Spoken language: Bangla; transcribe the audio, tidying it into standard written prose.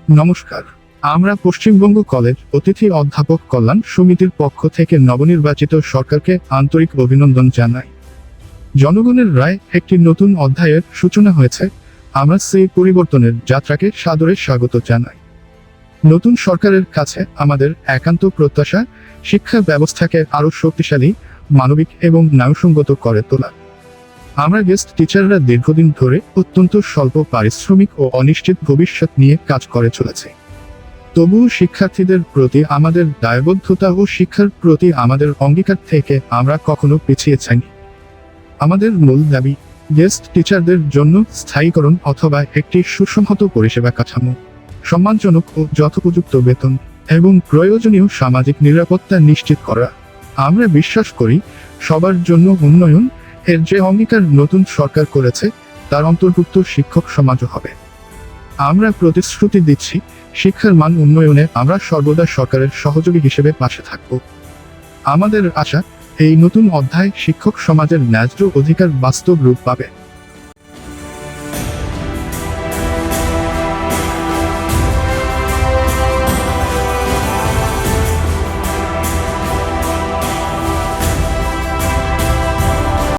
নমস্কার। আমরা পশ্চিমবঙ্গ কলেজ অতিথি অধ্যাপক কল্যাণ সমিতির পক্ষ থেকে নবনির্বাচিত সরকারকে আন্তরিক অভিনন্দন জানাই। জনগণের রায় একটি নতুন অধ্যায়ের সূচনা হয়েছে। আমরা সেই পরিবর্তনের যাত্রাকে সাদরে স্বাগত জানাই। নতুন সরকারের কাছে আমাদের একান্ত প্রত্যাশা শিক্ষা ব্যবস্থাকে আরও শক্তিশালী, মানবিক এবং ন্যায়সঙ্গত করে তোলা। আমরা গেস্ট টিচাররা দীর্ঘদিন ধরে অত্যন্ত স্বল্প পারিশ্রমিক ও অনিশ্চিত ভবিষ্যৎ নিয়ে কাজ করে চলেছে। তবুও শিক্ষার্থীদের প্রতি আমাদের দায়বদ্ধতা ও শিক্ষার প্রতি আমাদের অঙ্গীকার থেকে আমরা কখনো পিছিয়ে যাইনি। আমাদের মূল দাবি গেস্ট টিচারদের জন্য স্থায়ীকরণ অথবা একটি সুসংহত পরিষেবা কাঠামো, সম্মানজনক ও যথোপযুক্ত বেতন এবং প্রয়োজনীয় সামাজিক নিরাপত্তা নিশ্চিত করা। আমরা বিশ্বাস করি সবার জন্য উন্নয়ন এর যে অঙ্গীকার নতুন সরকার করেছে তার অন্তর্ভুক্ত শিক্ষক সমাজও হবে। আমরা প্রতিশ্রুতি দিচ্ছি শিক্ষার মান উন্নয়নে আমরা সর্বদা সরকারের সহযোগী হিসেবে পাশে থাকব। আমাদের আশা এই নতুন অধ্যায় শিক্ষক সমাজের ন্যায্য অধিকার বাস্তব রূপ পাবে।